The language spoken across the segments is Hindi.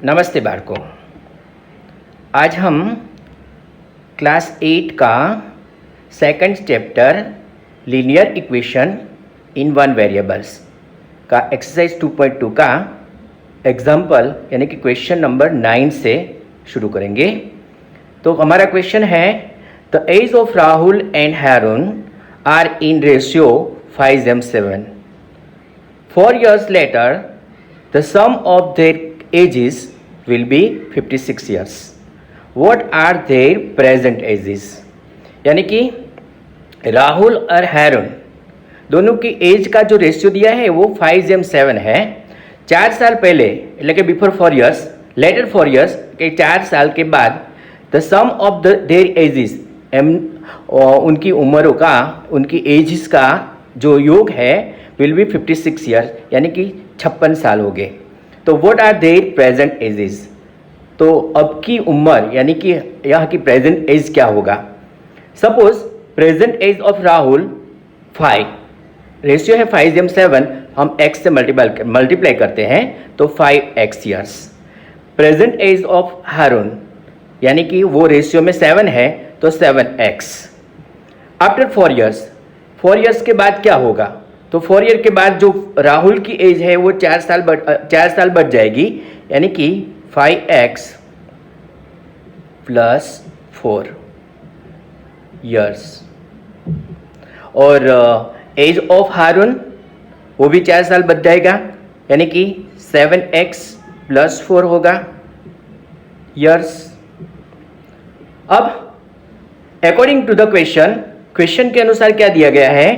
नमस्ते बालकों। आज हम क्लास 8 का second chapter linear equation in one variables का एक्सरसाइज 2.2 का एग्जाम्पल यानी कि क्वेश्चन नंबर 9 से शुरू करेंगे। तो हमारा क्वेश्चन है the age of Rahul and Haroon are in ratio 5:7। 4 years later the sum of their ages will be 56 years. What are their present ages? यानी कि राहुल और हारून दोनों की एज का जो रेशियो दिया है वो 5:7 है। 4 साल पहले मतलब कि बिफोर 4 years, लेटर 4 years के 4 साल के बाद the sum of their ages उनकी उम्रों का उनकी एजेस का जो योग है विल बी 56 ईयर्स यानी कि 56 साल हो गए। तो what are their present ages? तो अब की उम्र यानी कि यहाँ की प्रेजेंट एज क्या होगा? Suppose present age of Rahul 5, ratio है 5:7, हम x से मल्टीप्लाई करते हैं तो 5x years. Present age of Haroon यानी कि वो रेशियो में 7 है तो 7x। आफ्टर 4 years, 4 years के बाद क्या होगा? तो 4 year के बाद जो राहुल की एज है वो 4 साल बढ़ जाएगी यानी कि 5x प्लस 4 years। और एज ऑफ हारून वो भी 4 साल बढ़ जाएगा यानी कि 7x प्लस 4 होगा years। अब अकॉर्डिंग टू द क्वेश्चन के अनुसार क्या दिया गया है?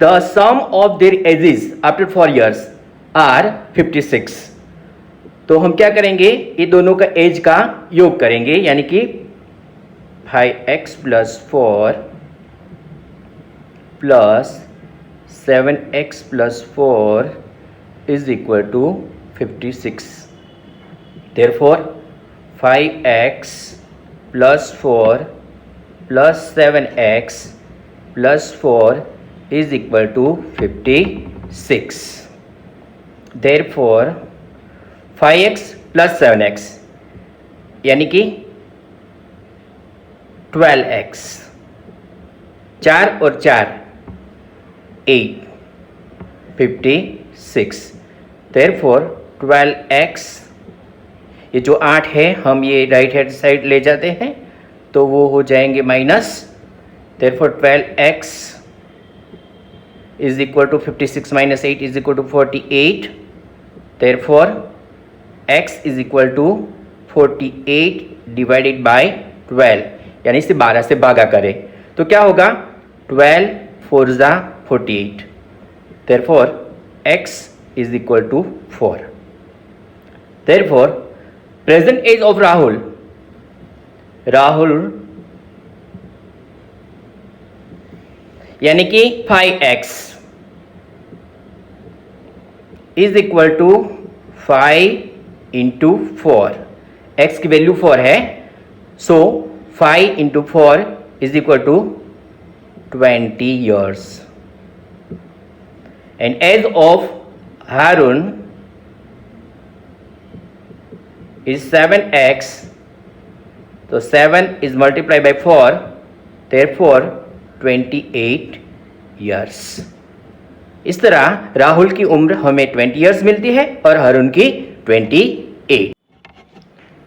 The sum of their ages after 4 years are 56। तो हम क्या करेंगे? ये दोनों का एज का योग करेंगे यानी कि 5x plus 4 plus 7x plus 4 is equal to 56। Therefore 5x plus 4 plus 7x plus 4 is equal to 56. Therefore 5x plus 7x यानी कि 12x, 4 और 4 8, 56। Therefore 12x, ये जो 8 है हम ये राइट हैंड साइड ले जाते हैं तो वो हो जाएंगे minus. Therefore 12x is equal to 56 minus 8 is equal to 48. Therefore x is equal to 48 divided by 12 यानी इसे 12 से भागा करें तो क्या होगा? 12 4 जा 48। Therefore x is equal to 4। Therefore present age of Rahul यानी कि 5x is equal to 5 into 4। x की वैल्यू 4 है so 5 into 4 is equal to 20 years। And age of Haroon is 7x, तो 7 is multiply by 4, therefore 28 years। इस तरह राहुल की उम्र हमें 20 years मिलती है और हारून की 28।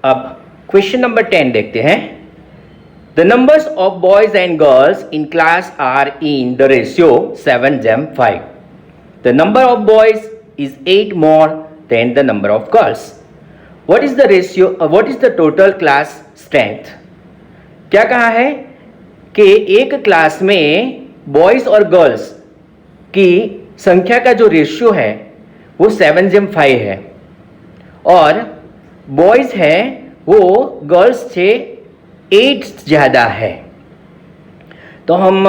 अब क्वेश्चन नंबर 10 देखते हैं। The numbers of boys and girls in class are in the ratio 7:5। The number of boys is 8 more than the number of girls। What is the ratio? What is the total class strength? क्या कहा है कि एक क्लास में बॉयज़ और गर्ल्स की संख्या का जो रेशियो है वो 7:5 है और बॉयज़ है वो गर्ल्स से 8 ज़्यादा है। तो हम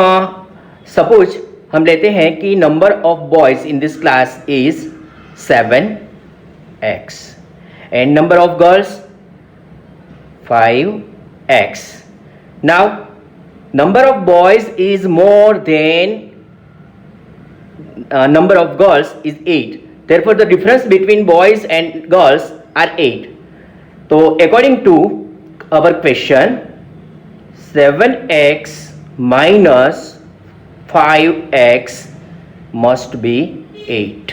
सपोज हम लेते हैं कि number of boys in this class is 7x and number of girls 5x। Now number of boys is more than number of girls is 8. Therefore the difference between boys and girls are 8. तो according to our question 7x minus 5x must be 8.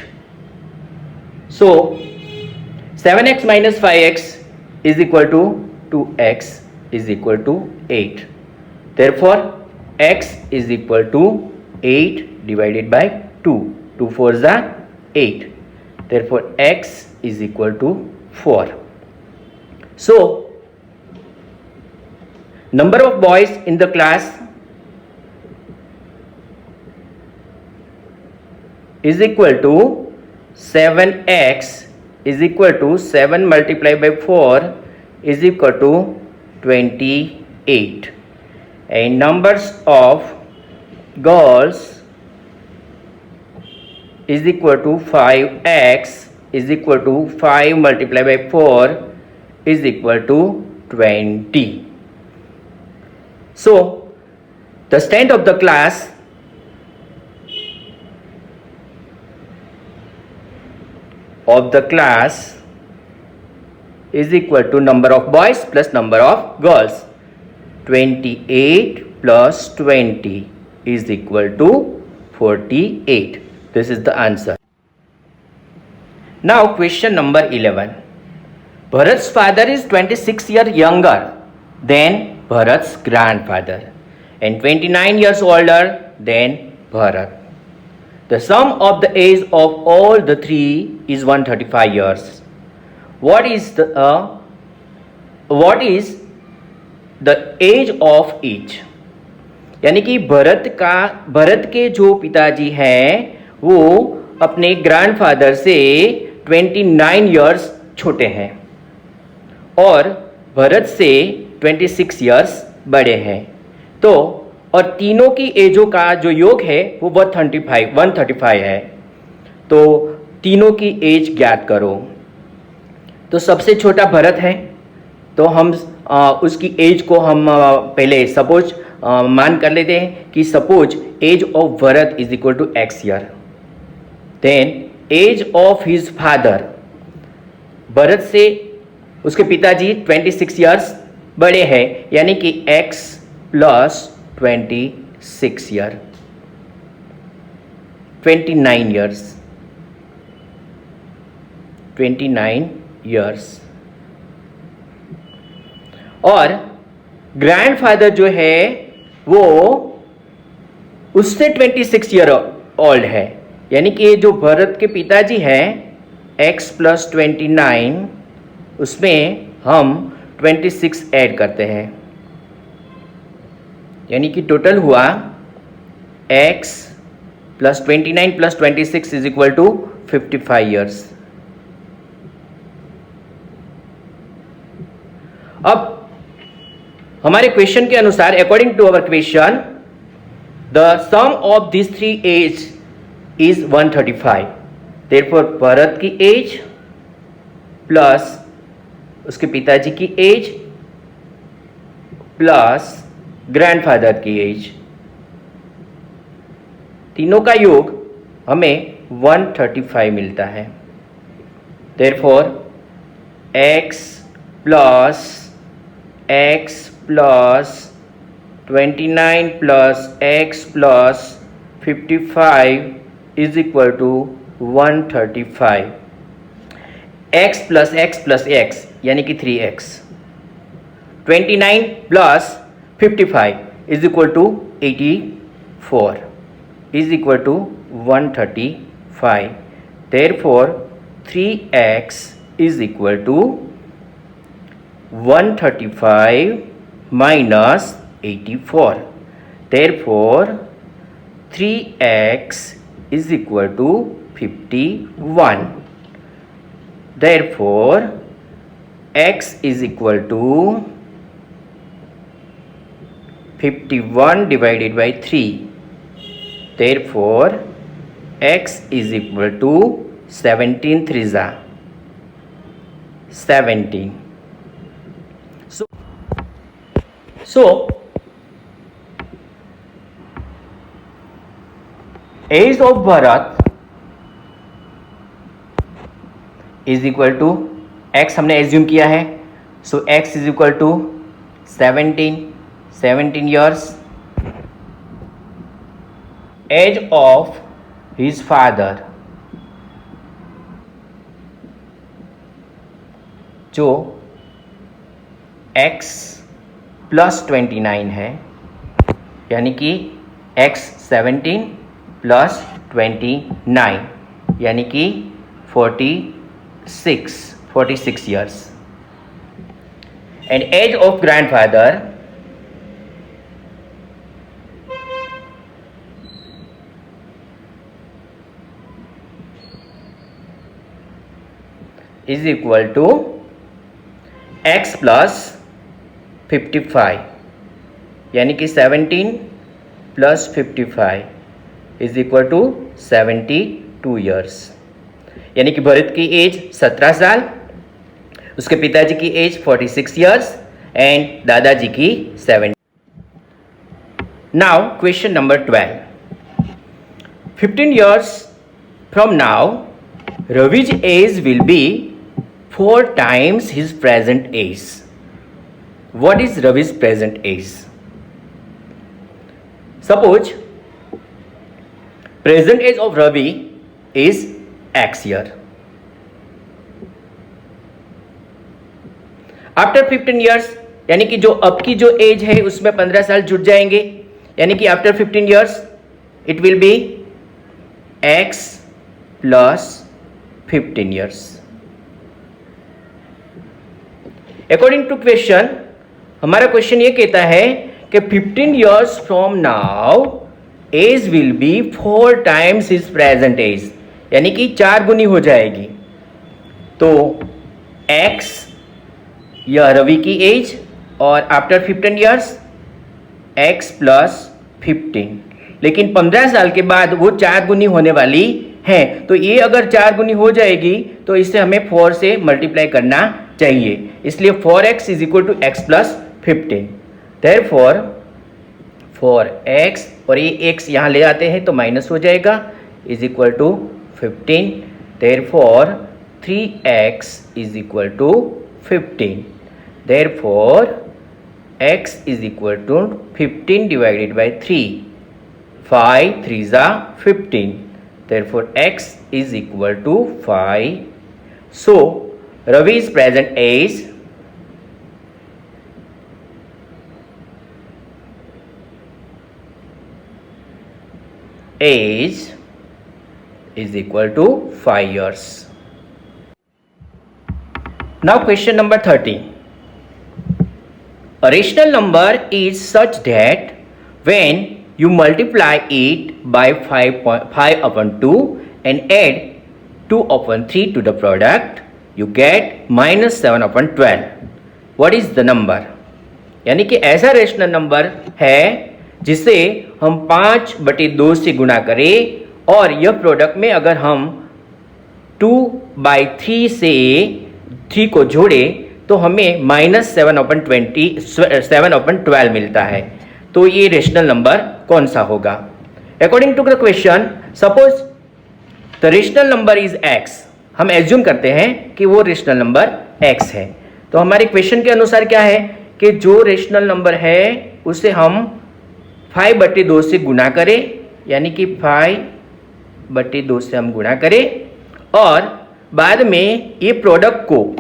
So 7x minus 5x is equal to 2x is equal to 8. Therefore x is equal to 8 divided by 2. 2 4s are 8. Therefore x is equal to 4. So number of boys in the class is equal to 7x is equal to 7 multiplied by 4 is equal to 28, and numbers of girls is equal to 5x is equal to 5 multiplied by 4 is equal to 20. So the strength of the class is equal to number of boys plus number of girls. 28 plus 20 is equal to 48. This is the answer. Now question number 11. Bharat's father is 26 years younger than Bharat's grandfather and 29 years older than Bharat. The sum of the age of all the three is 135 years. What is the age of each? यानी कि भरत के जो पिताजी हैं वो अपने ग्रैंडफादर से 29 इयर्स छोटे हैं और भरत से 26 इयर्स बड़े हैं. तो और तीनों की एजों का जो योग है वो 135 है. तो तीनों की एज ज्ञात करो. तो सबसे छोटा भरत है तो हम उसकी एज को हम पहले सपोज मान कर लेते हैं कि suppose age of Bharat is equal to x year. Then age of his father, Bharat से उसके पिताजी 26 इयर्स बड़े हैं यानी कि x प्लस 26 ईयर 29 इयर्स. और ग्रैंडफादर जो है वो उससे 26 ईयर ओल्ड है यानी कि जो भरत के पिताजी हैं x प्लस 29 उसमें हम 26 ऐड करते हैं यानी कि टोटल हुआ x plus 29 plus 26 is equal to 55 years. अब हमारे क्वेश्चन के अनुसार according to our question the sum of this three age is 135. Therefore Bharat की एज प्लस उसके पिताजी की एज प्लस ग्रैंडफादर की एज, तीनों का योग हमें 135 मिलता है. Therefore x plus 29 plus x plus 55 is equal to 135. x plus x यानी कि 3x. 29 plus 55 is equal to 84 is equal to 135. Therefore 3x is equal to 135 minus 84. Therefore 3x is equal to 51. Therefore x is equal to 51 divided by 3. Therefore x is equal to 17 threes are 17. So age of Bharat is equal to x हमने एज्यूम किया है So x is equal to 17 years. Age of his father, जो x प्लस 29 है, यानी कि x 17 प्लस 29 यानी कि 46 years. And age of grandfather is equal to x plus 55 यानी कि 17 plus 55 is equal to 72 years. यानी कि भरत की एज 17 साल, उसके पिताजी की एज 46 years एंड दादाजी की 70. Now question number 12. 15 years from now, Ravi's age will be 4 times his present age. What is Ravi's present age? Suppose present age of Ravi is X year. After 15 years, यानी कि जो अब की जो एज है उसमें 15 साल जुड़ जाएंगे, यानी कि after 15 years it will be X plus 15 years. According to question, हमारा क्वेश्चन ये कहता है कि 15 years from now age will be 4 times his present age, यानी कि 4 गुनी हो जाएगी. तो x यह रवि की एज और आफ्टर 15 years x प्लस 15, लेकिन 15 साल के बाद वो 4 गुनी होने वाली है. तो ये अगर 4 गुनी हो जाएगी तो इसे हमें 4 से मल्टीप्लाई करना चाहिए, इसलिए 4x is equal to x plus 15. Therefore 4x और ये x यहाँ ले आते हैं तो माइनस हो जाएगा, is equal to 15. Therefore 3x is equal to 15. Therefore x is equal to 15 divided by 3. 5 3 जा 15. Therefore x is equal to 5. So Ravi's present age is equal to 5 years. Now question number 30. A rational number is such that when you multiply it by 5 upon 2 and add 2 upon 3 to the product, you get minus 7 upon 12. What is the number? यानी कि ऐसा रेशनल नंबर है जिसे हम 5/2 से गुणा करें और यह प्रोडक्ट में अगर हम 2/3 से 3 को जोड़े तो हमें माइनस 7/12 मिलता है. तो ये रेशनल नंबर कौन सा होगा? According to the question, suppose the rational number is x. हम एज्यूम करते हैं कि वो रेशनल नंबर x है. तो हमारे क्वेश्चन के अनुसार क्या है कि जो रेशनल नंबर है उसे हम 5/2 से गुणा करें, यानी कि 5/2 से हम गुणा करें और बाद में ये प्रोडक्ट को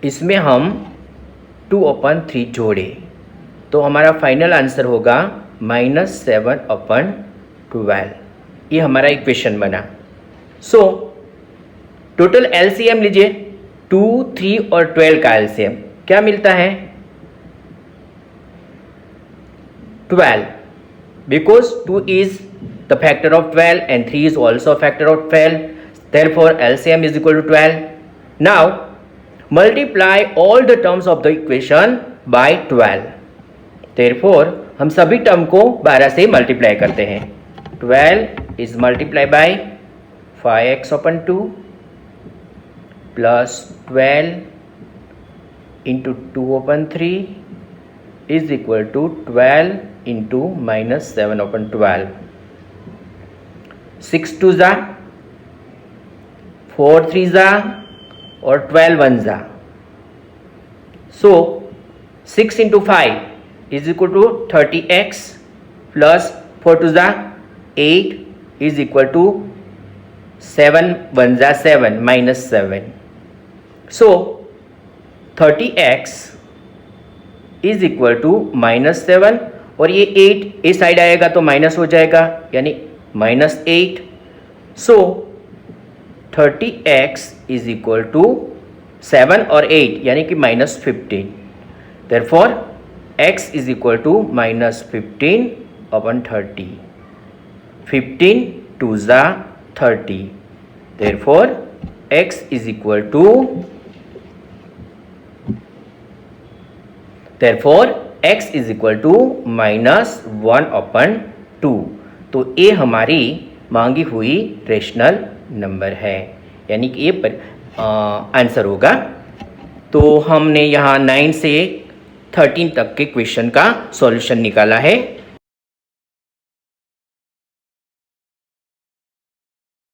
इसमें हम 2/3 जोड़ें. तो हमारा फाइनल आंसर होगा माइनस 7/12. ये हमारा इक्वेशन बना. सो टोटल एलसीएम लीजिए, 2, 3 और 12 का एलसीएम क्या मिलता है? 12, because 2 is the factor of 12 and 3 is also a factor of 12. Therefore LCM is equal to 12. Now multiply all the terms of the equation by 12. Therefore हम सभी टर्म को 12 से मल्टीप्लाई करते हैं. 12 is multiply by 5x/2 plus 12 into 2/3 is equal to 12 into minus 7/12. 6 2 जा, 4 3 जा और 12 1 जा. सो 6 into 5 is equal to 30x plus 4 to the 8 is equal to 7 1 जा 7 minus 7. So 30x is equal to minus 7 और ये 8 इस साइड आएगा तो माइनस हो जाएगा यानी minus 8. So 30x is equal to 7 और 8 यानी कि minus 15. Therefore x is equal to minus 15 upon 30. 15 to the 30. Therefore x is equal to minus 1 upon 2. तो ये हमारी मांगी हुई रेशनल नंबर है यानी कि ये आंसर होगा. तो हमने यहाँ 9 से 13 तक के क्वेश्चन का सॉल्यूशन निकाला है.